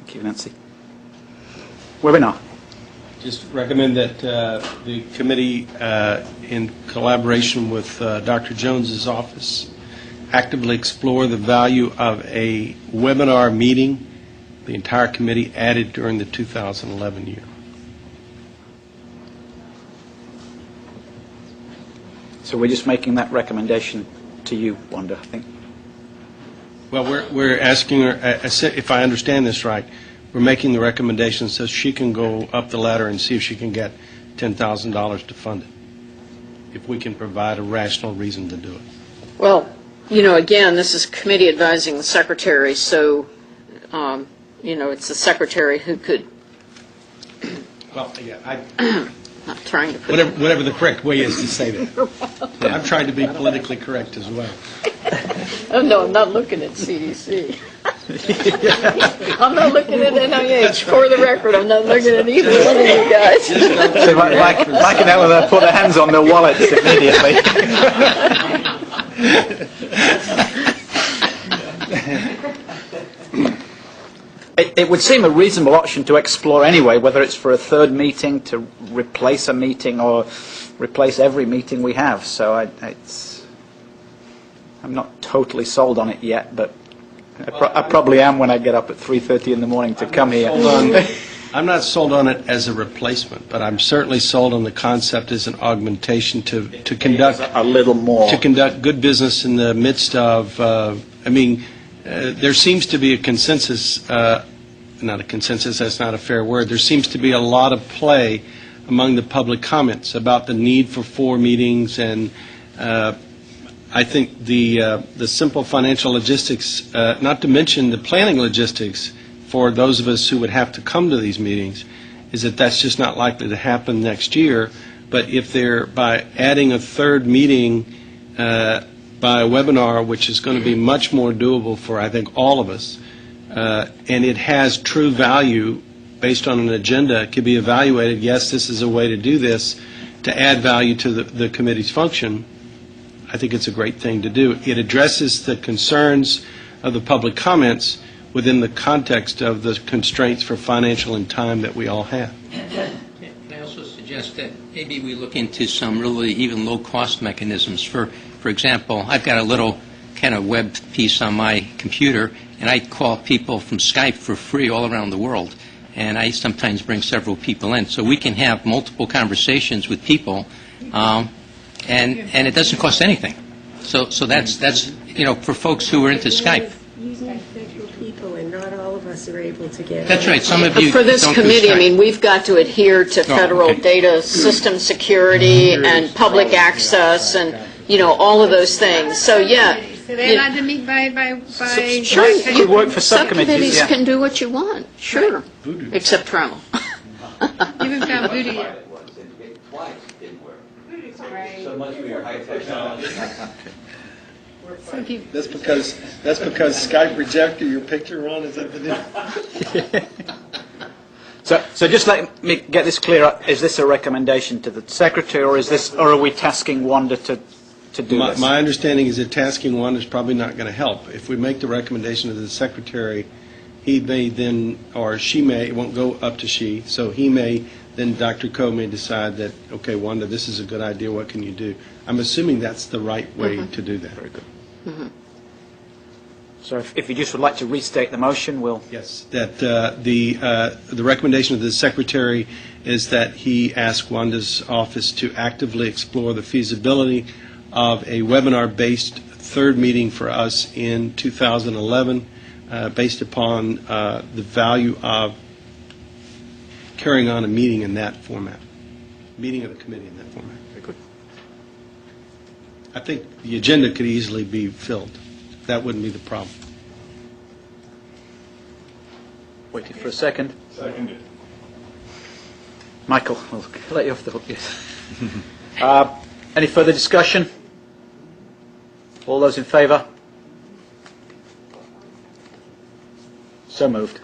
Thank you, Nancy. Webinar. Just recommend that the committee, in collaboration with Dr. Jones's office, actively explore the value of a webinar meeting, the entire committee added during the 2011 year. So we're just making that recommendation to you, Wanda, I think. Well, we're asking her, if I understand this right, we're making the recommendation so she can go up the ladder and see if she can get $10,000 to fund it, if we can provide a rational reason to do it. Well, you know, again, this is committee advising the secretary, so, you know, it's the secretary who could. Well, yeah, Not trying to put whatever the correct way is to say that. I'm trying to be politically correct as well. Oh, no, I'm not looking at CDC. I'm not looking at NIH. For the record, I'm not looking at either one of you guys. So like that when they put their hands on their wallets immediately. It would seem a reasonable option to explore anyway, whether it's for a third meeting, to replace a meeting, or replace every meeting we have. So I'm not totally sold on it yet, but I probably am when I get up at 3:30 in the morning to come here. I'm not sold on it as a replacement, but I'm certainly sold on the concept as an augmentation to conduct a little more, to conduct good business in the midst of. There seems to be a consensus. Not a consensus. That's not a fair word. There seems to be a lot of play among the public comments about the need for 4 meetings, and I think the simple financial logistics, not to mention the planning logistics for those of us who would have to come to these meetings, is that that's just not likely to happen next year. But if they're, by adding a third meeting by a webinar, which is going to be much more doable for, I think, all of us, and it has true value based on an agenda, it can be evaluated, yes, this is a way to do this, to add value to the committee's function. I think it's a great thing to do. It addresses the concerns of the public comments within the context of the constraints for financial and time that we all have. Can I also suggest that maybe we look into some really even low-cost mechanisms? For example, I've got a little kind of web piece on my computer, and I call people from Skype for free all around the world. And I sometimes bring several people in. So we can have multiple conversations with people, and it doesn't cost anything. So that's you know, for folks who are into Skype. Using federal people, and not all of us are able to get. That's right. Some of you for this don't do committee, Skype. I mean, we've got to adhere to federal data system security and public access, and you know, all of those things. So yeah. So they're allowed to meet by Sure, you work for subcommittees, yeah. can do what you want, sure, except travel. Even found voodoo yet. Twice didn't work. Right. So much for your high technology. Some people. That's because Skype rejected your picture on. Is that the deal? So just let me get this clear up. Is this a recommendation to the secretary, or are we tasking Wanda to do this? My understanding is that tasking one is probably not going to help. If we make the recommendation to the secretary, he may then, or she may, it won't go up to she, so he may, then Dr. Coe may decide that, okay, Wanda, this is a good idea, what can you do? I'm assuming that's the right way to do that. Very good. So if you just would like to restate the motion, we'll... Yes, that the recommendation of the secretary is that he ask Wanda's office to actively explore the feasibility of a webinar-based third meeting for us in 2011, based upon the value of carrying on a meeting in that format, meeting of the committee in that format. Very good. I think the agenda could easily be filled. That wouldn't be the problem. Waiting for a second. Seconded. Michael, I'll let you off the hook, yes. Any further discussion? All those in favour? So moved.